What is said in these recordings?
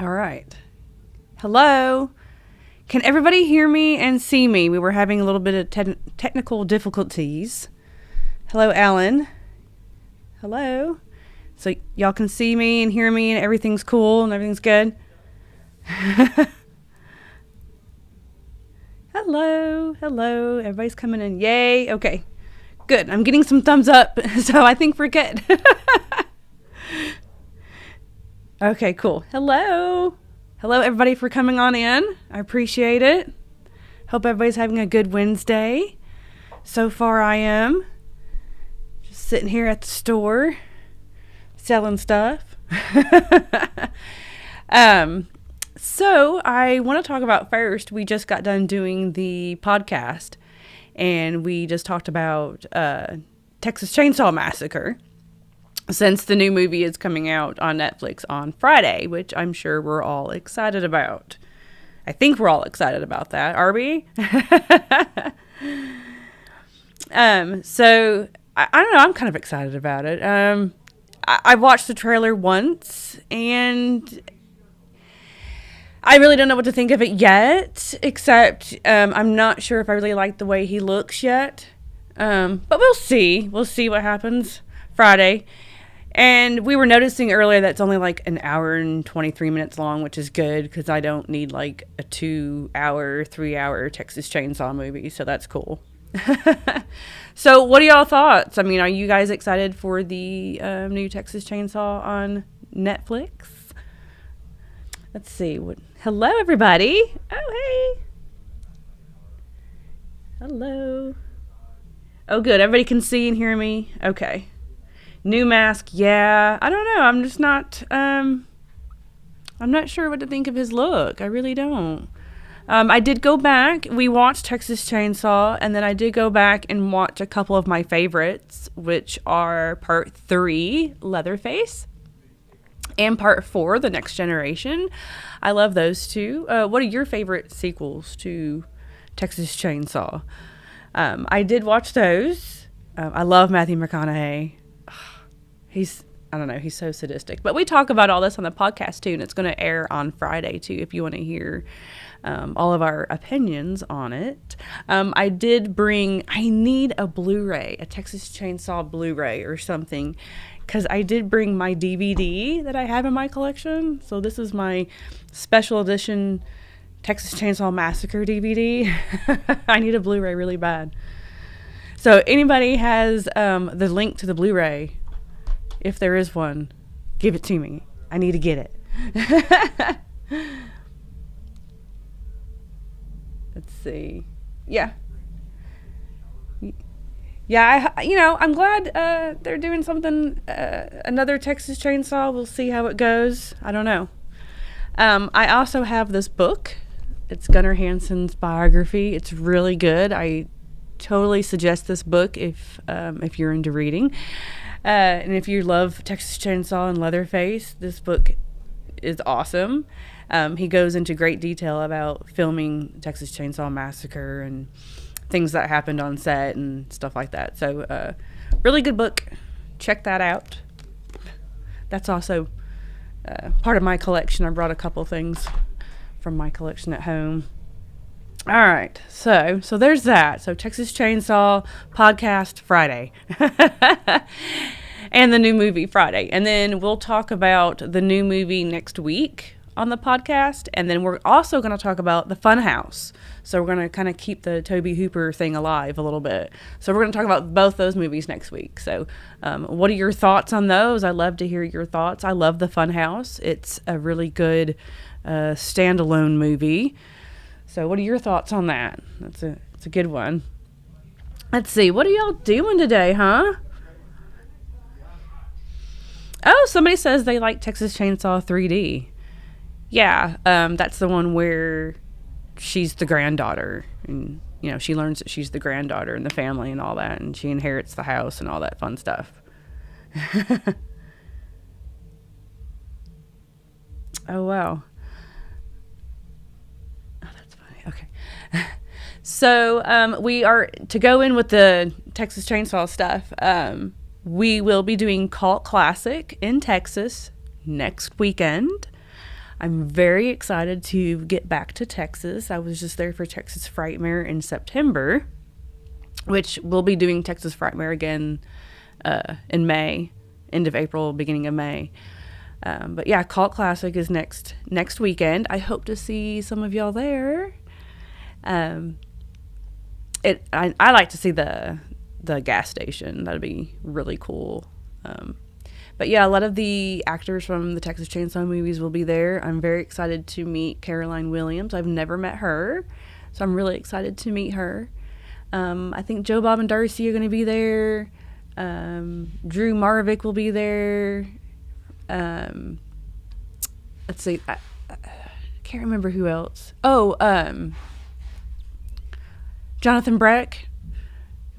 All right. Hello. Can everybody hear me and see me? We were having a little bit of technical difficulties. Hello, Alan. Hello. So y'all can see me and hear me and everything's cool and everything's good? Hello. Hello. Everybody's coming in. Yay. Okay. Good. I'm getting some thumbs up, so I think we're good. Okay, cool. Hello. Hello, everybody, for coming on in. I appreciate it. Hope everybody's having a good Wednesday. So far, I am. Just sitting here at the store, selling stuff. So I want to talk about first, we just got done doing the podcast, and we just talked about Texas Chainsaw Massacre, since the new movie is coming out on Netflix on Friday, which I'm sure we're all excited about. I think we're all excited about that. Are we? So I don't know. I'm kind of excited about it. I watched the trailer once, and I really don't know what to think of it yet, except I'm not sure if I really like the way he looks yet. But we'll see. We'll see what happens Friday. And we were noticing earlier that it's only like an hour and 23 minutes long, which is good because I don't need like a 2-hour, 3-hour Texas Chainsaw movie. So that's cool. So what are y'all thoughts? I mean, are you guys excited for the new Texas Chainsaw on Netflix? Let's see. Hello, everybody. Oh, hey. Hello. Oh, good. Everybody can see and hear me. Okay. New mask, yeah. I don't know. I'm just not, I'm not sure what to think of his look. I really don't. I did go back. We watched Texas Chainsaw, and then I did go back and watch a couple of my favorites, which are Part 3, Leatherface, and Part 4, The Next Generation. I love those two. What are your favorite sequels to Texas Chainsaw? I did watch those. I love Matthew McConaughey. I don't know, he's so sadistic. But we talk about all this on the podcast, too, and it's going to air on Friday, too, if you want to hear all of our opinions on it. I need a Blu-ray, a Texas Chainsaw Blu-ray or something, because I did bring my DVD that I have in my collection. So this is my special edition Texas Chainsaw Massacre DVD. I need a Blu-ray really bad. So anybody has the link to the Blu-ray, if there is one, give it to me. I need to get it. Let's see. Yeah. Yeah, I'm glad they're doing something, another Texas Chainsaw. We'll see how it goes. I don't know. I also have this book. It's Gunnar Hansen's biography. It's really good. I totally suggest this book if you're into reading. And if you love Texas Chainsaw and Leatherface, this book is awesome. He goes into great detail about filming Texas Chainsaw Massacre and things that happened on set and stuff like that. So, really good book. Check that out. That's also part of my collection. I brought a couple things from my collection at home. All right, so there's that. So Texas Chainsaw podcast Friday, and the new movie Friday, and then we'll talk about the new movie next week on the podcast, and then we're also going to talk about the Funhouse. So we're going to kind of keep the Tobe Hooper thing alive a little bit. So we're going to talk about both those movies next week. So what are your thoughts on those? I'd love to hear your thoughts. I love the Funhouse. It's a really good standalone movie. So what are your thoughts on that? It's a good one. Let's see. What are y'all doing today, huh? Oh, somebody says they like Texas Chainsaw 3D. Yeah, that's the one where she's the granddaughter. And, she learns that she's the granddaughter in the family and all that. And she inherits the house and all that fun stuff. Oh, wow. Okay. So we are to go in with the Texas Chainsaw stuff. We will be doing Cult Classic in Texas next weekend. I'm very excited to get back to Texas. I was just there for Texas Frightmare in September, which we'll be doing Texas Frightmare again in May, end of April, beginning of May. But yeah, Cult Classic is next weekend. I hope to see some of y'all there. I like to see the gas station. That'd be really cool. But yeah, a lot of the actors from the Texas Chainsaw movies will be there. I'm very excited to meet Caroline Williams. I've never met her, so I'm really excited to meet her. I think Joe Bob and Darcy are going to be there. Drew Marvick will be there. Let's see. I can't remember who else. Oh, Jonathan Breck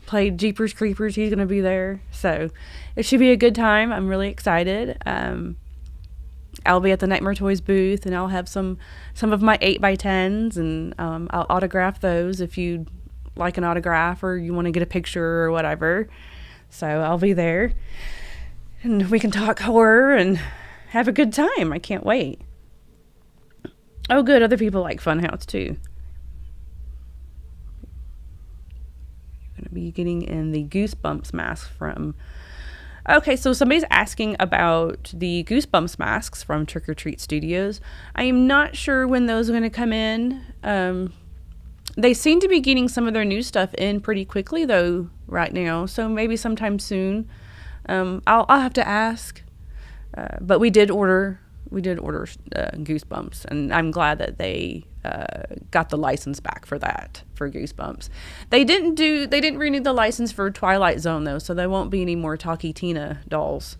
played Jeepers Creepers. He's going to be there. So it should be a good time. I'm really excited. I'll be at the Nightmare Toys booth, and I'll have some of my 8x10s, and I'll autograph those if you'd like an autograph or you want to get a picture or whatever. So I'll be there, and we can talk horror and have a good time. I can't wait. Oh, good. Other people like Funhouse, too. You're going to be getting in the Goosebumps mask from... Okay, so somebody's asking about the Goosebumps masks from Trick or Treat Studios. I am not sure when those are going to come in. They seem to be getting some of their new stuff in pretty quickly, though, right now. So maybe sometime soon. I'll have to ask. But we did order Goosebumps, and I'm glad that they got the license back for Goosebumps. They didn't renew the license for Twilight Zone, though, so there won't be any more Talkie Tina dolls.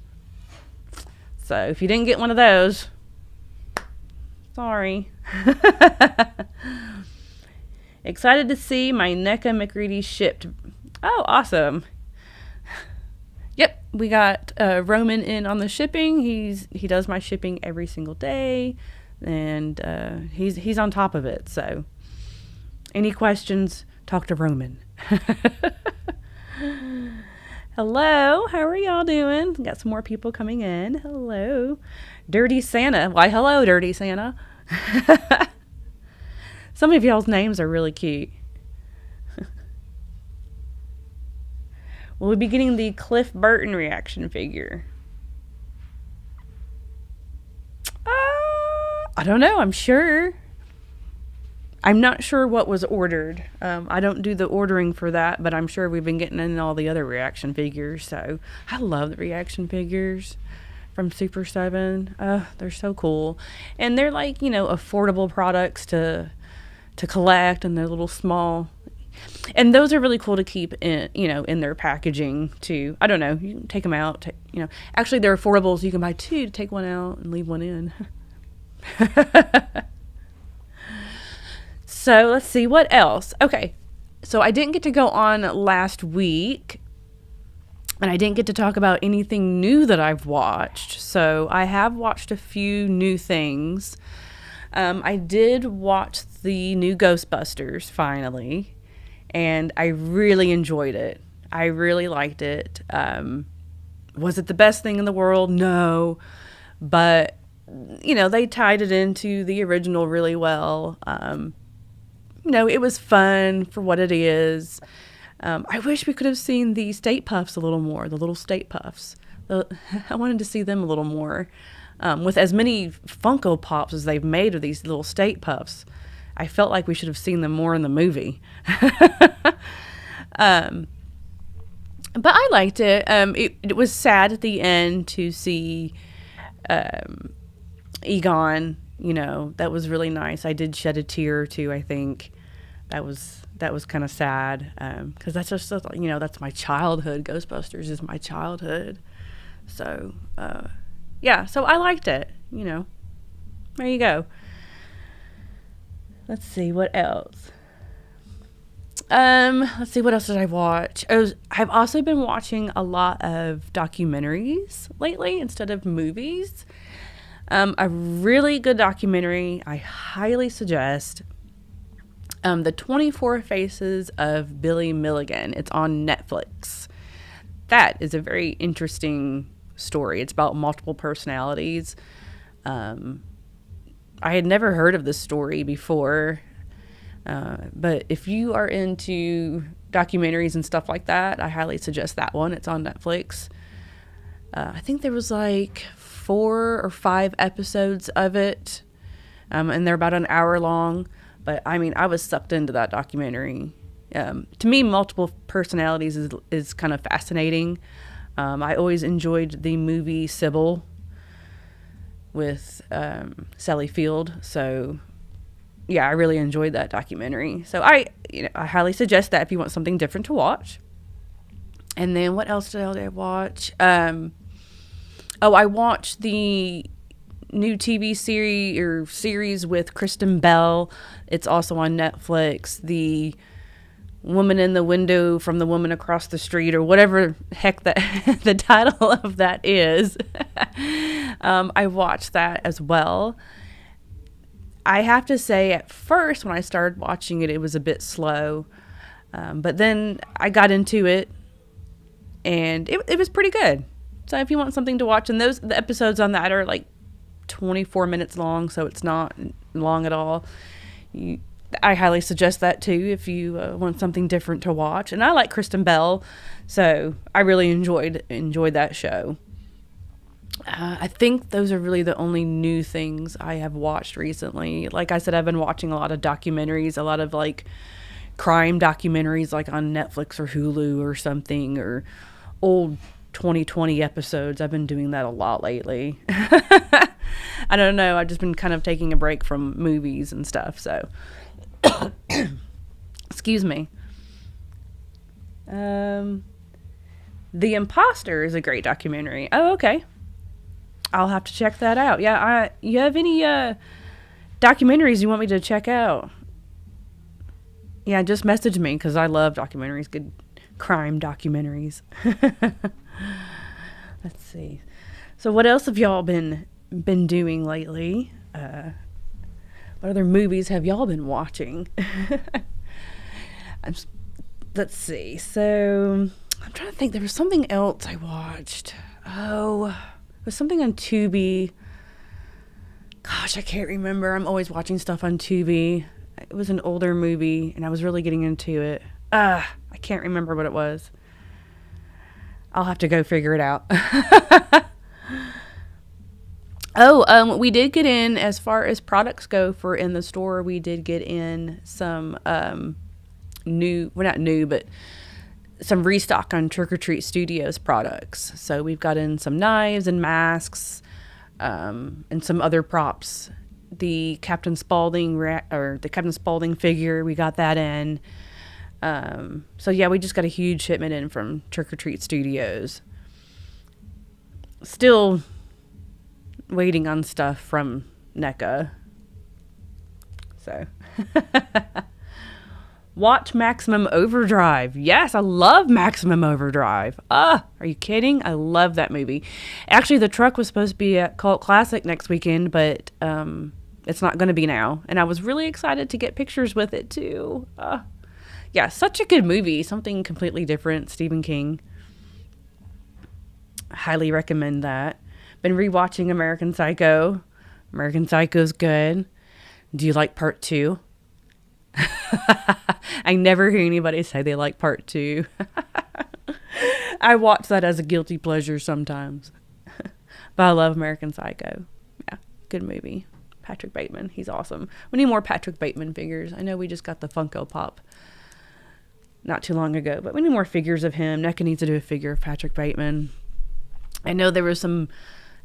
So if you didn't get one of those, sorry. Excited to see my NECA McReady shipped. Oh, awesome. Yep, we got Roman in on the shipping. He does my shipping every single day, and he's on top of it. So, any questions, talk to Roman. Hello, how are y'all doing? Got some more people coming in. Hello, Dirty Santa. Why, hello, Dirty Santa. Some of y'all's names are really cute. We'll be getting the Cliff Burton reaction figure. I don't know. I'm sure. I'm not sure what was ordered. I don't do the ordering for that, but I'm sure we've been getting in all the other reaction figures. So I love the reaction figures from Super 7. They're so cool. And they're like, affordable products to collect, and they're little small. And those are really cool to keep in, in their packaging too. I don't know. You can take them out. Actually, they're affordable, so you can buy two to take one out and leave one in. So let's see what else. Okay, so I didn't get to go on last week, and I didn't get to talk about anything new that I've watched. So I have watched a few new things. I did watch the new Ghostbusters finally, and I really enjoyed it. I really liked it. Was it the best thing in the world? No, but they tied it into the original really well. It was fun for what it is. I wish we could have seen the State Puffs a little more, the little State Puffs. I wanted to see them a little more. With as many Funko Pops as they've made of these little State Puffs, I felt like we should have seen them more in the movie. But I liked it. It was sad at the end to see Egon. That was really nice. I did shed a tear or two, I think. That was kind of sad, because that's just, that's my childhood. Ghostbusters is my childhood. So, yeah, so I liked it, There you go. Let's see, what else? Let's see, what else did I watch? I've also been watching a lot of documentaries lately instead of movies. A really good documentary I highly suggest. The 24 Faces of Billy Milligan. It's on Netflix. That is a very interesting story. It's about multiple personalities. I had never heard of this story before. But if you are into documentaries and stuff like that, I highly suggest that one. It's on Netflix. I think there was like 4 or 5 episodes of it, and they're about an hour long. But I mean, I was sucked into that documentary. To me, multiple personalities is kind of fascinating. I always enjoyed the movie Sybil with Sally Field. So yeah, I really enjoyed that documentary. So I highly suggest that if you want something different to watch. And then what else did I watch? I watched the new TV series with Kristen Bell. It's also on Netflix. The Woman in the Window from the Woman Across the Street, or whatever heck that the title of that is. I watched that as well. I have to say, at first when I started watching it, it was a bit slow, but then I got into it, and it was pretty good. So if you want something to watch, and the episodes on that are like 24 minutes long, so it's not long at all. I highly suggest that too if you want something different to watch. And I like Kristen Bell, so I really enjoyed that show. I think those are really the only new things I have watched recently. Like I said, I've been watching a lot of documentaries, a lot of like crime documentaries, like on Netflix or Hulu or something, or old 2020 episodes. I've been doing that a lot lately. I don't know. I've just been kind of taking a break from movies and stuff. So, excuse me. The Imposter is a great documentary. Oh, okay. I'll have to check that out. Yeah, you have any documentaries you want me to check out? Yeah, just message me, because I love documentaries, good crime documentaries. Let's see. So what else have y'all been doing lately? What other movies have y'all been watching? Let's see. So I'm trying to think. There was something else I watched. Oh, it was something on Tubi. Gosh, I can't remember. I'm always watching stuff on Tubi. It was an older movie, and I was really getting into it. I can't remember what it was. I'll have to go figure it out. We did get in, as far as products go for in the store, we did get in some not new, but some restock on Trick or Treat Studios products. So we've got in some knives and masks, and some other props. The Captain Spaulding figure, we got that in. So yeah, we just got a huge shipment in from Trick or Treat Studios. Still waiting on stuff from NECA. So watch Maximum Overdrive. Yes, I love Maximum Overdrive. Are you kidding? I love that movie. Actually, the truck was supposed to be at Cult Classic next weekend, but it's not going to be now. And I was really excited to get pictures with it too. Yeah, such a good movie. Something completely different. Stephen King. Highly recommend that. Been rewatching American Psycho. American Psycho's good. Do you like part 2? I never hear anybody say they like part 2. I watch that as a guilty pleasure sometimes. But I love American Psycho. Yeah, good movie. Patrick Bateman, he's awesome. We need more Patrick Bateman figures. I know we just got the Funko Pop not too long ago, but we need more figures of him. NECA needs to do a figure of Patrick Bateman. I know there was I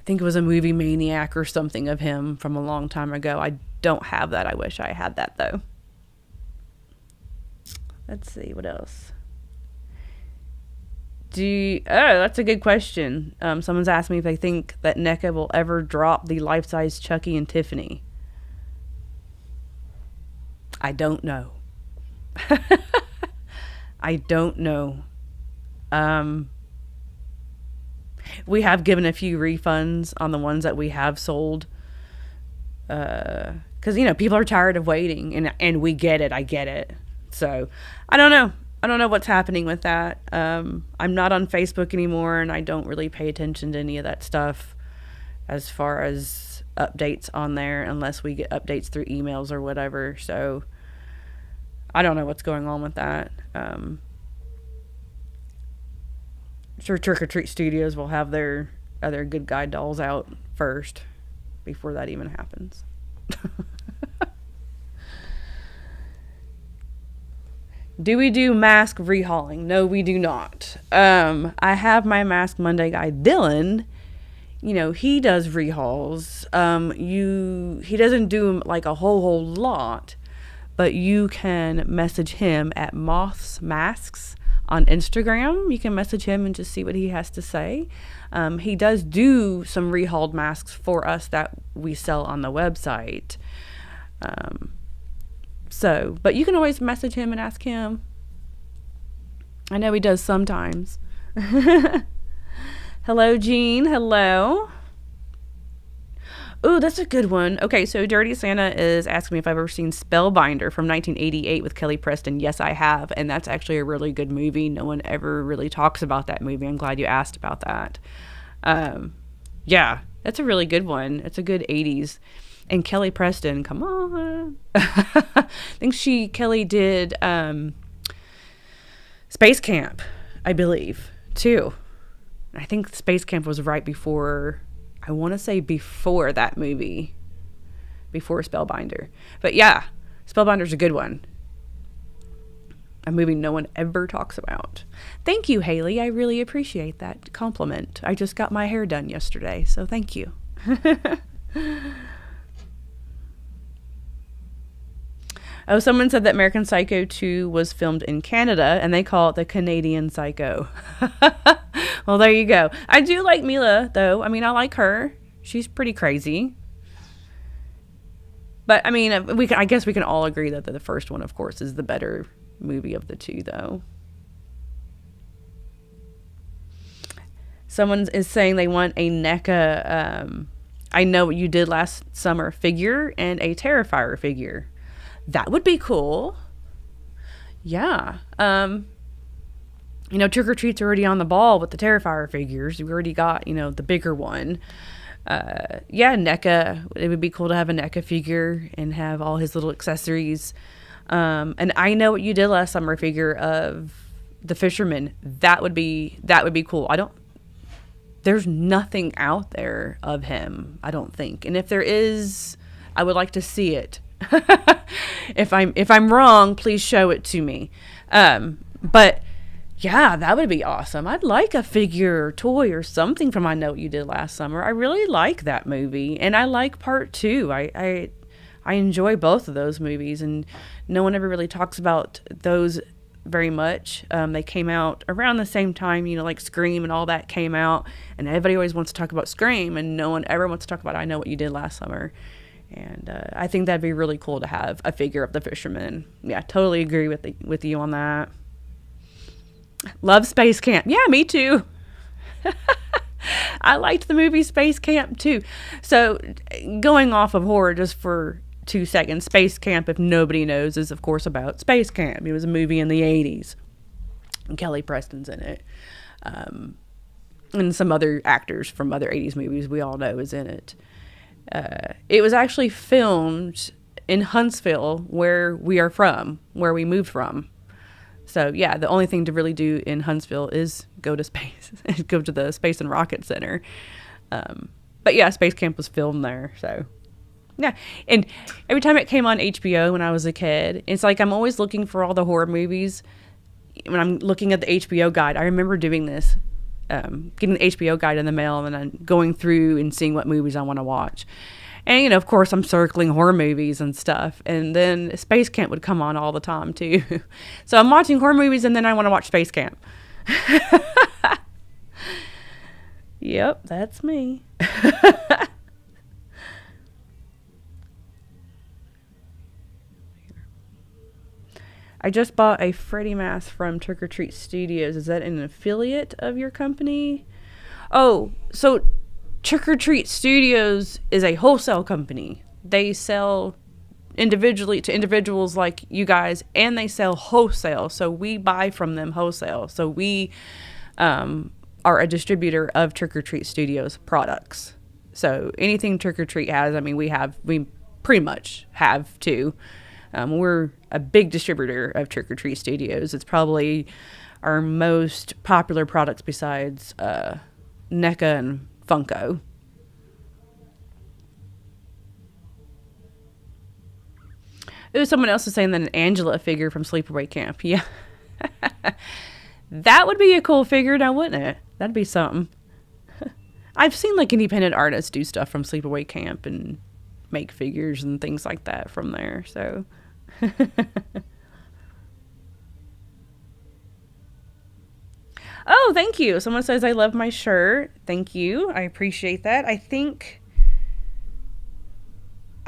think it was a Movie Maniac or something of him from a long time ago. I don't have that. I wish I had that, though. Let's see, what else? That's a good question. Someone's asked me if they think that NECA will ever drop the life-size Chucky and Tiffany. I don't know. I don't know. We have given a few refunds on the ones that we have sold. Because, people are tired of waiting, and we get it. I get it. So, I don't know. I don't know what's happening with that. I'm not on Facebook anymore, and I don't really pay attention to any of that stuff as far as updates on there unless we get updates through emails or whatever. So I don't know what's going on with that. Sure, Trick or Treat Studios will have their other Good Guy dolls out first before that even happens. Do we do mask rehauling? No, we do not. I have my Mask Monday guy, Dylan. You know, he does rehauls. He doesn't do like a whole lot, but you can message him at Moths Masks on Instagram. You can message him and just see what he has to say. He does do some rehauled masks for us that we sell on the website. But you can always message him and ask him. I know he does sometimes. Hello, Jean. Hello. Ooh, that's a good one. Okay, so Dirty Santa is asking me if I've ever seen Spellbinder from 1988 with Kelly Preston. Yes, I have, and that's actually a really good movie. No one ever really talks about that movie. I'm glad you asked about that. Yeah, that's a really good one. It's a good 80s. And Kelly Preston, come on. I think Kelly did Space Camp, I believe, too. I think Space Camp was right before, I want to say before that movie, before Spellbinder. But yeah, Spellbinder's a good one. A movie no one ever talks about. Thank you, Haley. I really appreciate that compliment. I just got my hair done yesterday, so thank you. Oh, someone said that American Psycho 2 was filmed in Canada, and they call it the Canadian Psycho. Well, there you go. I do like Mila, though. I mean, I like her. She's pretty crazy. But, I mean, I guess we can all agree that the first one, of course, is the better movie of the two, though. Someone is saying they want a NECA, I Know What You Did Last Summer figure and a Terrifier figure. That would be cool. Yeah. You know, Trick or Treat's already on the ball with the Terrifier figures. We already got, you know, the bigger one. Yeah, NECA. It would be cool to have a NECA figure and have all his little accessories. And I Know What You Did Last Summer figure of the Fisherman. That would be cool. There's nothing out there of him, I don't think. And if there is, I would like to see it. If I'm wrong, please show it to me. But yeah, that would be awesome. I'd like a figure or toy or something from I Know What You Did Last Summer. I really like that movie, and I like part 2. I enjoy both of those movies, and no one ever really talks about those very much. They came out around the same time, you know, like Scream and all that came out, and everybody always wants to talk about Scream, and no one ever wants to talk about I Know What You Did Last Summer. And I think that'd be really cool to have a figure of the Fisherman. Yeah, totally agree with you on that. Love Space Camp. Yeah, me too. I liked the movie Space Camp too. So going off of horror just for 2 seconds, Space Camp, if nobody knows, is of course about Space Camp. It was a movie in the 80s. And Kelly Preston's in it. And some other actors from other 80s movies we all know is in it. It was actually filmed in Huntsville, where we moved from. So yeah, the only thing to really do in Huntsville is go to space, go to the Space and Rocket Center. But yeah, Space Camp was filmed there. So yeah, and every time it came on HBO when I was a kid, it's like I'm always looking for all the horror movies. When I'm looking at the HBO guide, I remember doing this. Getting the HBO guide in the mail and then going through and seeing what movies I want to watch. And, you know, of course, I'm circling horror movies and stuff. And then Space Camp would come on all the time, too. So I'm watching horror movies and then I want to watch Space Camp. Yep, that's me. I just bought a Freddy mask from Trick or Treat Studios. Is that an affiliate of your company? Oh, so Trick or Treat Studios is a wholesale company. They sell individually to individuals like you guys, and they sell wholesale. So we buy from them wholesale. So we are a distributor of Trick or Treat Studios products. So anything Trick or Treat has, I mean, we pretty much have too. We're a big distributor of Trick or Treat Studios. It's probably our most popular products besides NECA and Funko. Ooh, someone else is saying that an Angela figure from Sleepaway Camp. Yeah. That would be a cool figure now, wouldn't it? That'd be something. I've seen like independent artists do stuff from Sleepaway Camp and make figures and things like that from there. So oh, thank you. Someone says I love my shirt. Thank you. I appreciate that.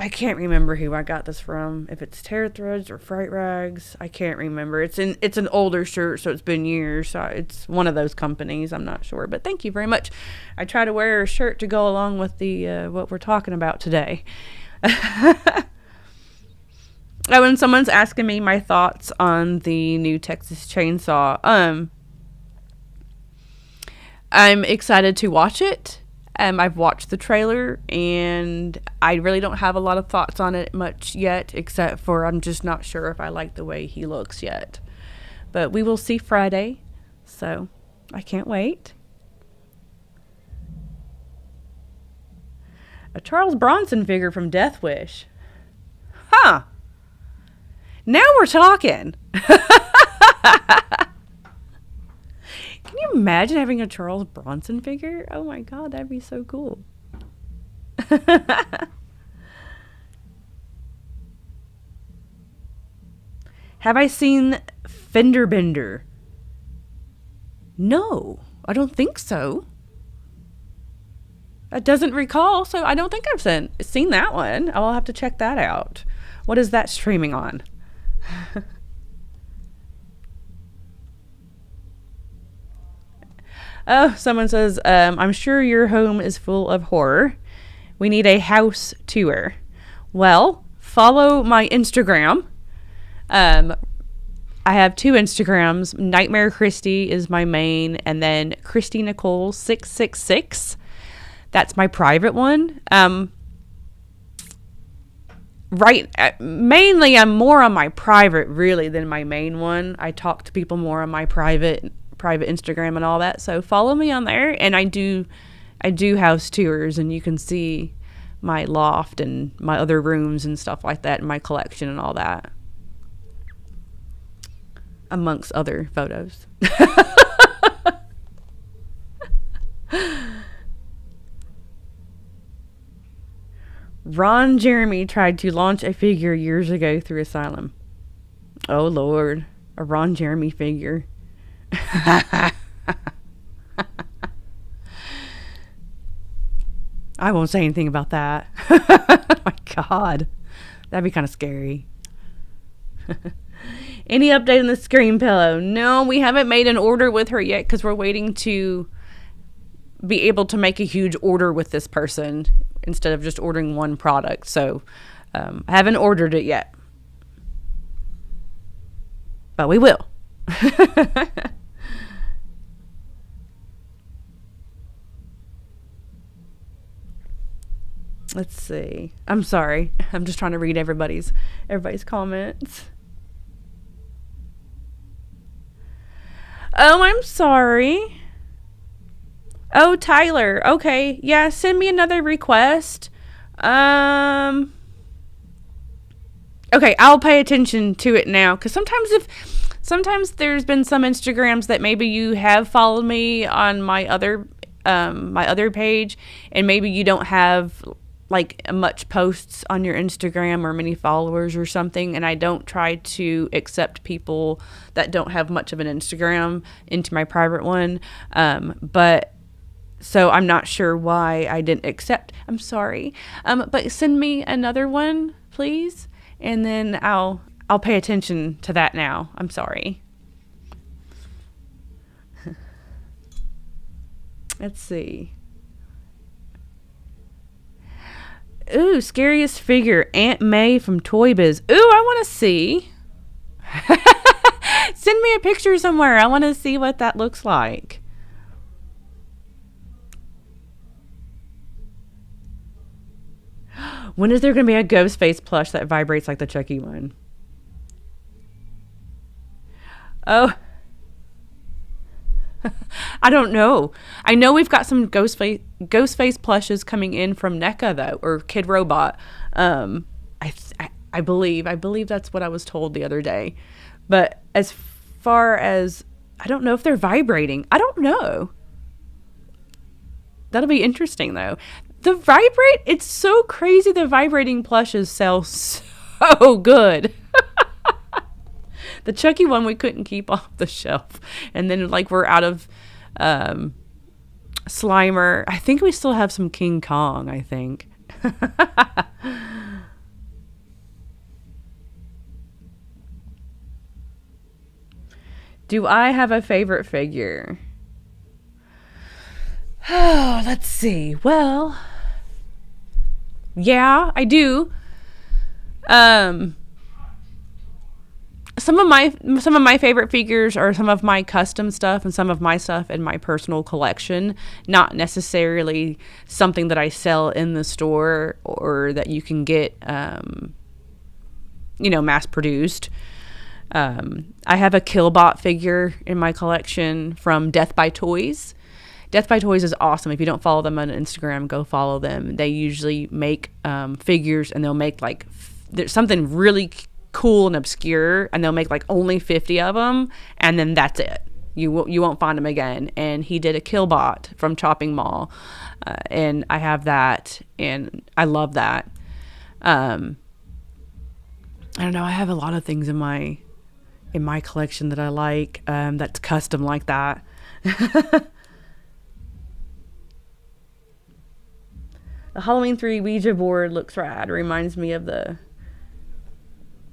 I can't remember who I got this from. If it's Terror Threads or Fright Rags, I can't remember. It's an older shirt, so it's been years. So it's one of those companies. I'm not sure, but thank you very much. I try to wear a shirt to go along with the what we're talking about today. Oh, and someone's asking me my thoughts on the new Texas Chainsaw. I'm excited to watch it. I've watched the trailer, and I really don't have a lot of thoughts on it much yet, except for I'm just not sure if I like the way he looks yet. But we will see Friday, so I can't wait. A Charles Bronson figure from Death Wish. Huh. Now we're talking. Can you imagine having a Charles Bronson figure? Oh my god, that'd be so cool. Have I seen Fender Bender? No, I don't think so. I doesn't recall, so I don't think I've seen that one. I'll have to check that out. What is that streaming on? Oh, someone says, I'm sure your home is full of horror. We need a house tour. Well, follow my Instagram. I have 2 Instagrams. Nightmare Christy is my main, and then Christy Nicole 666. That's my private one. Mainly I'm more on my private really than my main one. I talk to people more on my private Instagram and all that. So follow me on there, and I do house tours, and you can see my loft and my other rooms and stuff like that, and my collection and all that, amongst other photos. Ron Jeremy tried to launch a figure years ago through Asylum. Oh Lord, a Ron Jeremy figure. I won't say anything about that. Oh my god, that'd be kind of scary. Any update on the Scream pillow? No, we haven't made an order with her yet because we're waiting to be able to make a huge order with this person instead of just ordering one product. So I haven't ordered it yet, but we will. Let's see. I'm sorry. I'm just trying to read everybody's comments. Oh, I'm sorry. Oh, Tyler. Okay. Yeah, send me another request. Okay, I'll pay attention to it now, cuz sometimes there's been some Instagrams that maybe you have followed me on my other page, and maybe you don't have like much posts on your Instagram or many followers or something, and I don't try to accept people that don't have much of an Instagram into my private one, but so I'm not sure why I didn't accept. I'm sorry, but send me another one, please, and then I'll pay attention to that now. I'm sorry. Let's see. Ooh, scariest figure, Aunt May from Toy Biz. Ooh, I want to see. Send me a picture somewhere. I want to see what that looks like. When is there going to be a ghost face plush that vibrates like the Chucky one? Oh, I don't know. I know we've got some ghost face plushes coming in from NECA though, or Kid Robot. I believe that's what I was told the other day. But as far as, I don't know if they're vibrating. I don't know. That'll be interesting though. It's so crazy. The vibrating plushes sell so good. The Chucky one we couldn't keep off the shelf. And then like we're out of Slimer. I think we still have some King Kong, I think. Do I have a favorite figure? Oh, let's see. Well, yeah, I do. Some of my favorite figures are some of my custom stuff and some of my stuff in my personal collection, not necessarily something that I sell in the store or that you can get mass produced. I have a Killbot figure in my collection from Death by Toys. Death by Toys is awesome. If you don't follow them on Instagram, go follow them. They usually make figures, and they'll make like there's something really cool and obscure, and they'll make like only 50 of them, and then that's it. You won't find them again. And he did a Killbot from Chopping Mall, and I have that, and I love that. I don't know. I have a lot of things in my collection that I like, that's custom like that. The Halloween 3 Ouija board looks rad. It reminds me of the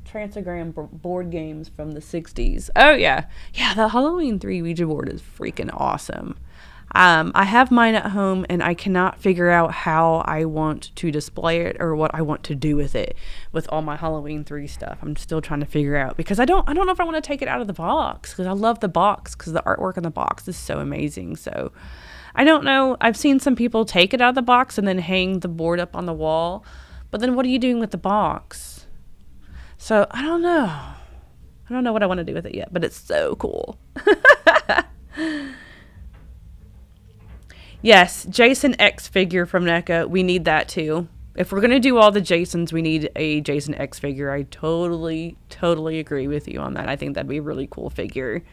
Transagram board games from the 60s. Oh, yeah. Yeah, the Halloween 3 Ouija board is freaking awesome. I have mine at home, and I cannot figure out how I want to display it or what I want to do with it with all my Halloween 3 stuff. I'm still trying to figure out, because I don't know if I want to take it out of the box, because I love the box, because the artwork in the box is so amazing. So I don't know. I've seen some people take it out of the box and then hang the board up on the wall, but then what are you doing with the box? So I don't know. I don't know what I want to do with it yet, but it's so cool. Yes, Jason X figure from NECA. We need that too. If we're going to do all the Jasons, we need a Jason X figure. I totally agree with you on that. I think that'd be a really cool figure.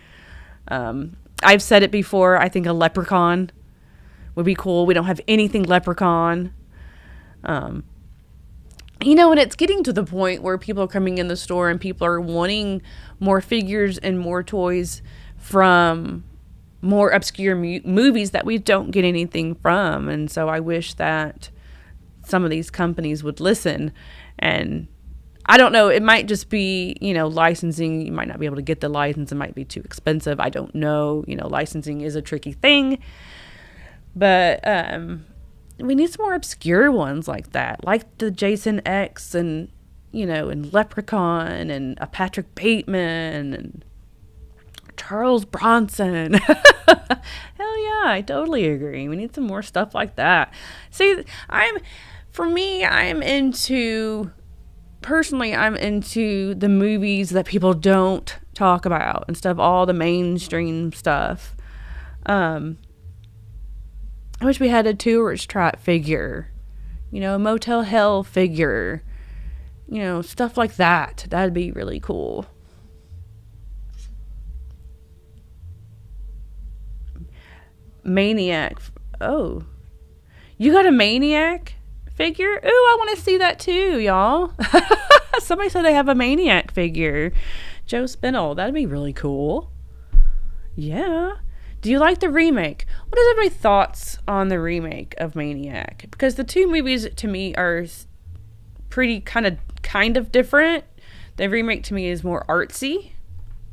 I've said it before. I think a Leprechaun would be cool. We don't have anything Leprechaun. And it's getting to the point where people are coming in the store and people are wanting more figures and more toys from more obscure movies that we don't get anything from. And so I wish that some of these companies would listen. And I don't know, it might just be, licensing. You might not be able to get the license. It might be too expensive. I don't know. Licensing is a tricky thing. But we need some more obscure ones like that, like the Jason X and, and Leprechaun and a Patrick Bateman and Charles Bronson. Hell yeah, I totally agree. We need some more stuff like that. See, I'm into the movies that people don't talk about and stuff, all the mainstream stuff. I wish we had a Tourist Trap figure, a Motel Hell figure, stuff like that. That'd be really cool. Maniac. Oh, you got a Maniac figure? Ooh, I want to see that too, y'all. Somebody said they have a Maniac figure. Joe Spinell. That'd be really cool. Yeah. Do you like the remake? What is everybody's thoughts on the remake of Maniac? Because the two movies to me are pretty kind of different. The remake to me is more artsy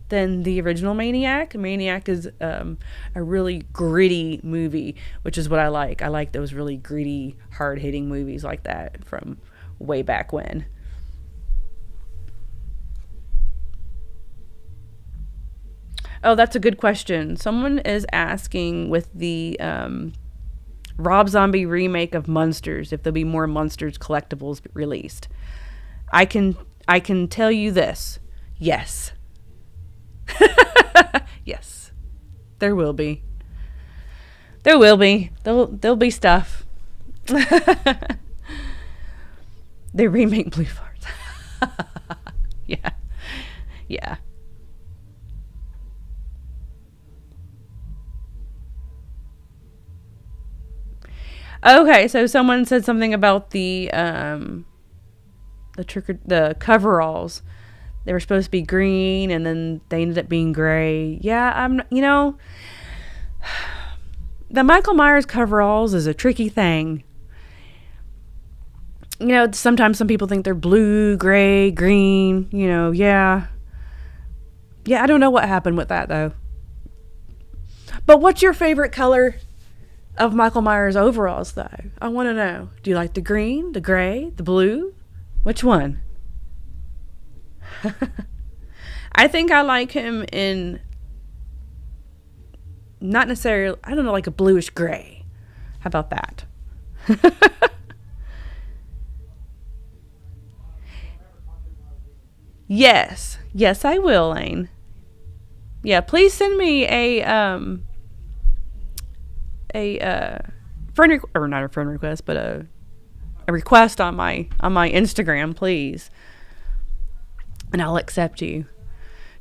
than the original Maniac. Maniac is a really gritty movie, which is what I like. I like those really gritty, hard-hitting movies like that from way back when. Oh, that's a good question. Someone is asking with the Rob Zombie remake of Munsters, if there'll be more Munsters collectibles released. I can tell you this. Yes. Yes. There will be. There will be. There'll be stuff. They remake Blue Farts. Yeah. Yeah. Okay, so someone said something about the coveralls. They were supposed to be green, and then they ended up being gray. Yeah, the Michael Myers coveralls is a tricky thing. Sometimes some people think they're blue, gray, green. Yeah. Yeah, I don't know what happened with that though. But what's your favorite color of Michael Myers overalls, though? I want to know. Do you like the green, the gray, the blue? Which one? I think I like him in not necessarily, I don't know, like a bluish gray. How about that? Yes. Yes, I will, Lane. Yeah, please send me a or not a friend request, but a request on my Instagram, please, and I'll accept you.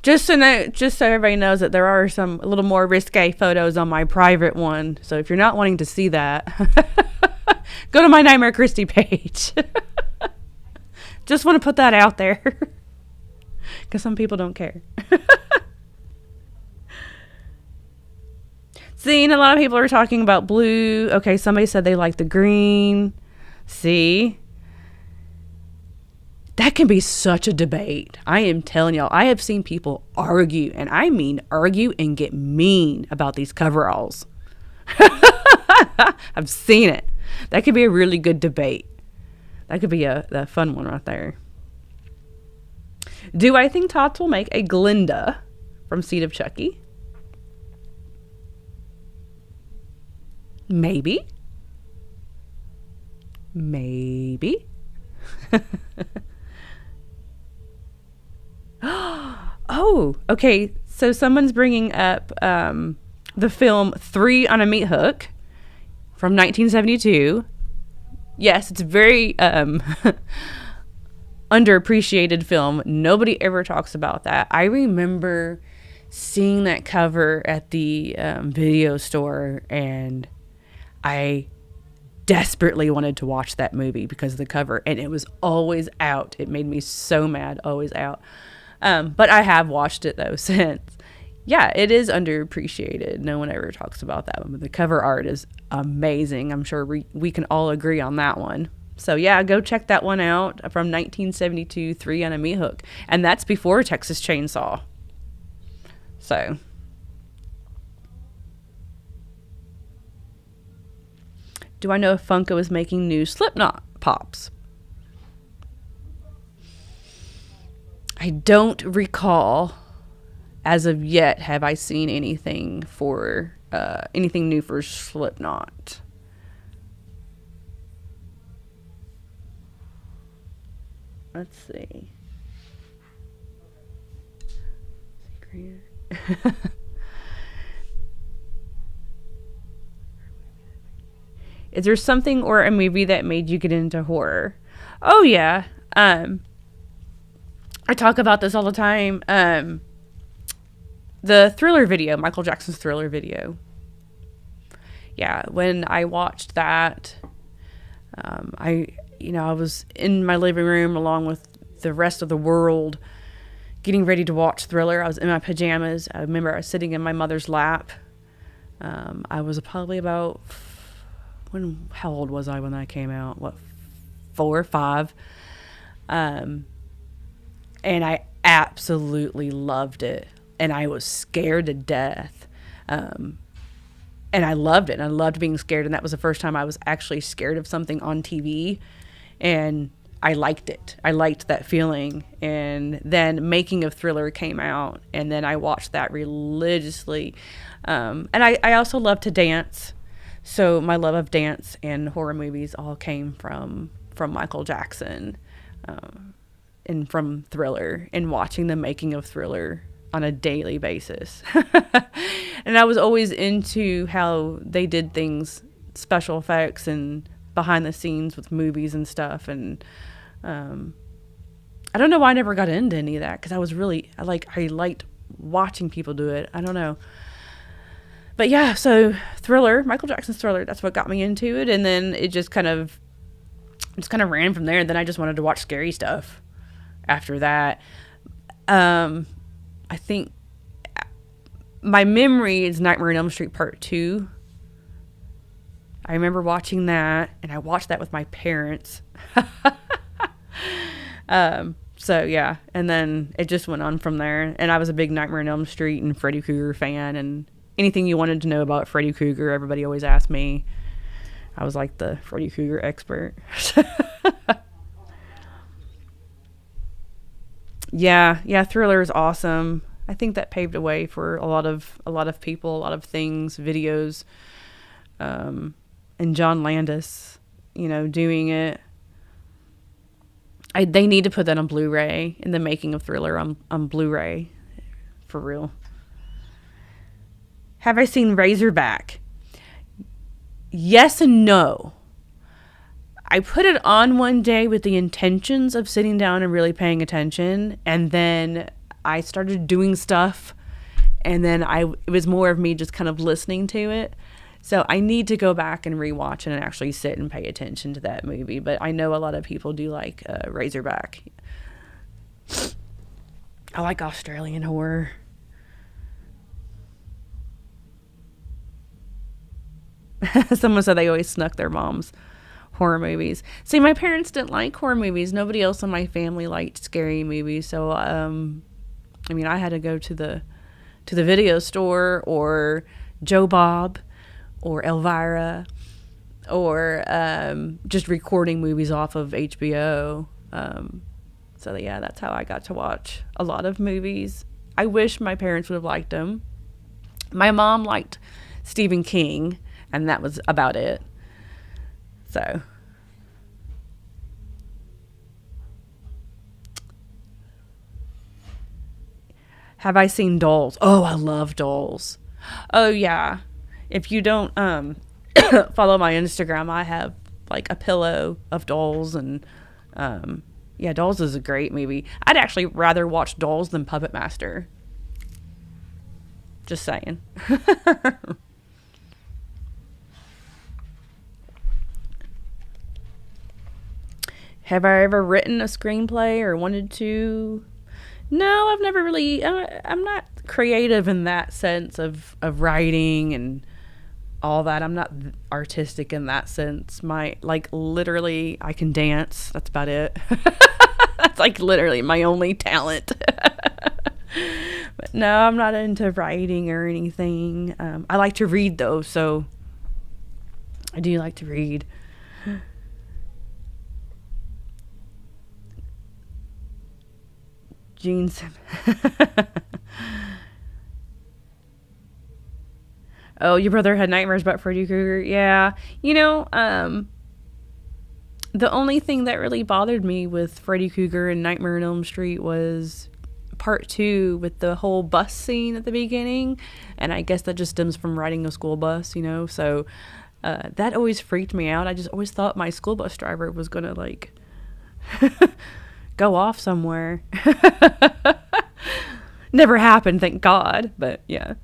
Just so everybody knows that there are some a little more risque photos on my private one. So if you're not wanting to see that, go to my Nightmare Christie page. Just want to put that out there, because some people don't care. Seeing a lot of people are talking about blue. Okay, somebody said they like the green. See? That can be such a debate. I am telling y'all, I have seen people argue, and I mean argue and get mean about these coveralls. I've seen it. That could be a really good debate. That could be a fun one right there. Do I think Tots will make a Glinda from Seed of Chucky? Maybe. Maybe. Oh, okay. So someone's bringing up the film 3 on a Meat Hook from 1972. Yes, it's a very underappreciated film. Nobody ever talks about that. I remember seeing that cover at the video store, and I desperately wanted to watch that movie because of the cover, and it was always out. It made me so mad, always out. But I have watched it though since. Yeah, it is underappreciated. No one ever talks about that one, but the cover art is amazing. I'm sure we can all agree on that one. So yeah, go check that one out from 1972, 3 on a Meat Hook. And that's before Texas Chainsaw. So. Do I know if Funko is making new Slipknot pops? I don't recall. As of yet, have I seen anything new for Slipknot? Let's see. Is there something or a movie that made you get into horror? Oh yeah. I talk about this all the time. The Thriller video, Michael Jackson's Thriller video. Yeah, when I watched that, I was in my living room along with the rest of the world getting ready to watch Thriller. I was in my pajamas. I remember I was sitting in my mother's lap. I was probably about, how old was I when that came out? 4 or 5? And I absolutely loved it. And I was scared to death. And I loved it. And I loved being scared. And that was the first time I was actually scared of something on TV. And I liked it. I liked that feeling. And then Making of Thriller came out. And then I watched that religiously. And I also love to dance. So my love of dance and horror movies all came from Michael Jackson, and from Thriller, and watching the making of Thriller on a daily basis. And I was always into how they did things, special effects and behind the scenes with movies and stuff. And I don't know why I never got into any of that, because I liked watching people do it. I don't know. But yeah, so Thriller, Michael Jackson's Thriller, that's what got me into it. And then it just kind of ran from there. And then I just wanted to watch scary stuff after that. I think my memory is Nightmare on Elm Street Part 2. I remember watching that, and I watched that with my parents. So yeah, and then it just went on from there. And I was a big Nightmare on Elm Street and Freddy Krueger fan, and anything you wanted to know about Freddy Krueger, everybody always asked me. I was like the Freddy Krueger expert. Yeah, Thriller is awesome. I think that paved the way for a lot of people, a lot of things, videos, and John Landis, doing it. They need to put that on Blu-ray, in the making of Thriller on Blu-ray, for real. Have I seen Razorback? Yes and no. I put it on one day with the intentions of sitting down and really paying attention, and then I started doing stuff, and then it was more of me just kind of listening to it. So I need to go back and rewatch it and actually sit and pay attention to that movie. But I know a lot of people do like Razorback. I like Australian horror. Someone said they always snuck their mom's horror movies. See, my parents didn't like horror movies. Nobody else in my family liked scary movies. So, I had to go to the video store, or Joe Bob, or Elvira, or just recording movies off of HBO. So yeah, that's how I got to watch a lot of movies. I wish my parents would have liked them. My mom liked Stephen King, and that was about it. So, have I seen Dolls? Oh, I love Dolls. Oh yeah. If you don't follow my Instagram, I have like a pillow of Dolls, and yeah, Dolls is a great movie. I'd actually rather watch Dolls than Puppet Master. Just saying. Have I ever written a screenplay or wanted to? No, I've never really. I'm not creative in that sense of writing and all that. I'm not artistic in that sense. Literally, I can dance. That's about it. That's like literally my only talent. But no, I'm not into writing or anything. I like to read though, so I do like to read. Jeans. Oh, your brother had nightmares about Freddy Krueger? Yeah. The only thing that really bothered me with Freddy Krueger and Nightmare on Elm Street was part 2 with the whole bus scene at the beginning. And I guess that just stems from riding a school bus, So that always freaked me out. I just always thought my school bus driver was going to, go off somewhere. Never happened, thank God. But yeah.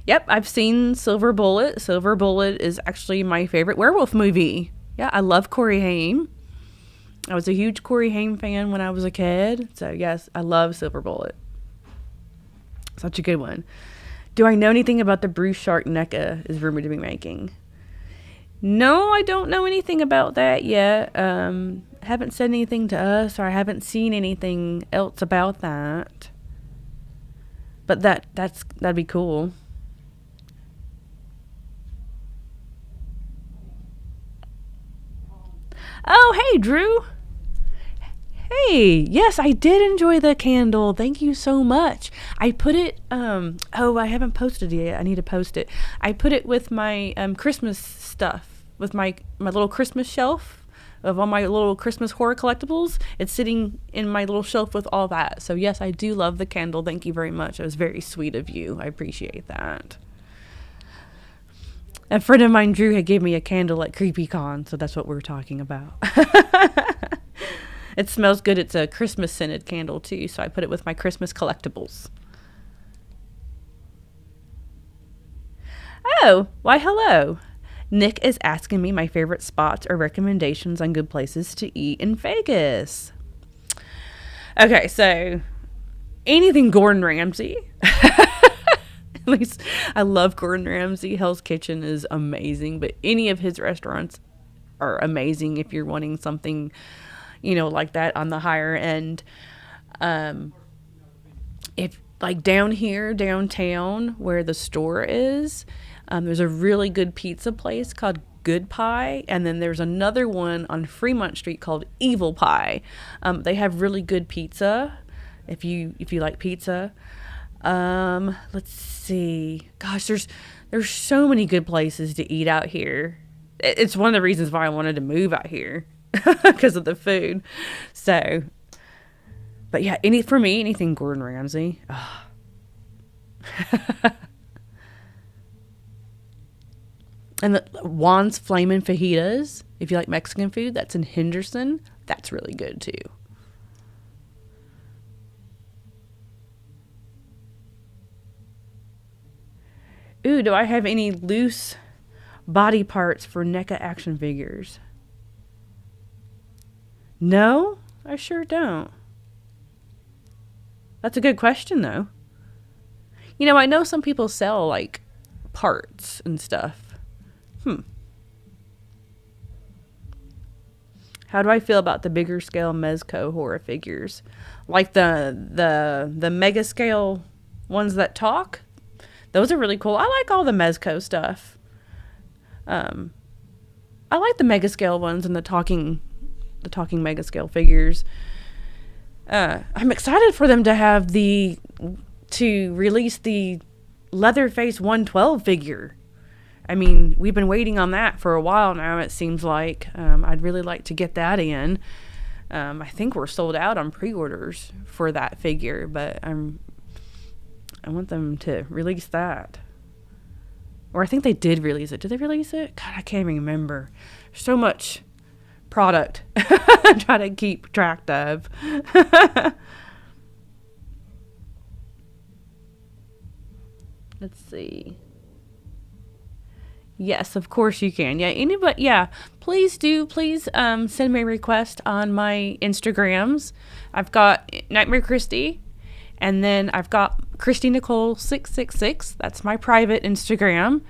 Yep, I've seen Silver Bullet. Silver Bullet is actually my favorite werewolf movie. Yeah, I love Corey Haim. I was a huge Corey Haim fan when I was a kid. So yes, I love Silver Bullet. Such a good one. Do I know anything about the Bruce Shark NECA is rumored to be making? No, I don't know anything about that yet. Haven't said anything to us, or I haven't seen anything else about that. But that'd be cool. Oh, hey, Drew. Hey, yes, I did enjoy the candle. Thank you so much. I put it, oh, I haven't posted it yet. I need to post it. I put it with my Christmas stuff, with my little Christmas shelf of all my little Christmas horror collectibles. It's sitting in my little shelf with all that. So yes, I do love the candle. Thank you very much. It was very sweet of you. I appreciate that. A friend of mine, Drew, had gave me a candle at CreepyCon, so that's what we're talking about. It smells good. It's a Christmas scented candle too, so I put it with my Christmas collectibles. Oh, why hello. Nick is asking me my favorite spots or recommendations on good places to eat in Vegas. Okay, so anything Gordon Ramsay. At least I love Gordon Ramsay. Hell's Kitchen is amazing, but any of his restaurants are amazing if you're wanting something, like that on the higher end. If like down here, downtown, where the store is, there's a really good pizza place called Good Pie, and then there's another one on Fremont Street called Evil Pie. They have really good pizza. If you like pizza. Let's see. Gosh, there's so many good places to eat out here. It's one of the reasons why I wanted to move out here because of the food. So, but yeah, for me, anything Gordon Ramsay. Oh. And the Juan's Flamin' Fajitas, if you like Mexican food, that's in Henderson. That's really good too. Ooh, do I have any loose body parts for NECA action figures? No, I sure don't. That's a good question, though. I know some people sell, like, parts and stuff. How do I feel about the bigger scale Mezco horror figures? Like the mega scale ones that talk? Those are really cool. I like all the Mezco stuff. I like the mega scale ones and the talking mega scale figures. I'm excited for them to release the Leatherface 112 figure. I mean, we've been waiting on that for a while now, it seems like. I'd really like to get that in. I think we're sold out on pre-orders for that figure, but I want them to release that. Or I think they did release it. Did they release it? God, I can't even remember. So much product I'm trying to keep track of. Let's see. Yes, of course you can. Yeah, please send me a request on my Instagrams. I've got Nightmare Christy, and then I've got Christy Nicole 666. That's my private Instagram.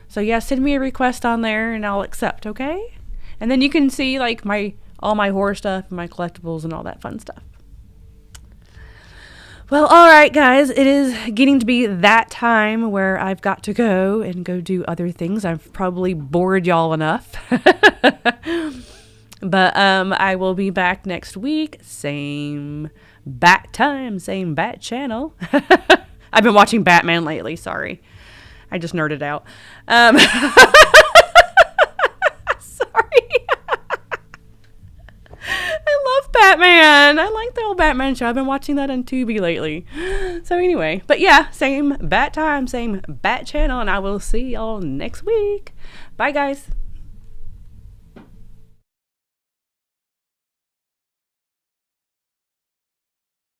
So yeah, send me a request on there and I'll accept, okay? And then you can see like all my horror stuff and my collectibles and all that fun stuff. Well, all right, guys, it is getting to be that time where I've got to go do other things. I've probably bored y'all enough. But I will be back next week. Same bat time, same bat channel. I've been watching Batman lately. Sorry. I just nerded out. Sorry. I love Batman. I like the old Batman show. I've been watching that on Tubi lately. So anyway, but yeah, same bat time, same bat channel, and I will see y'all next week. Bye, guys.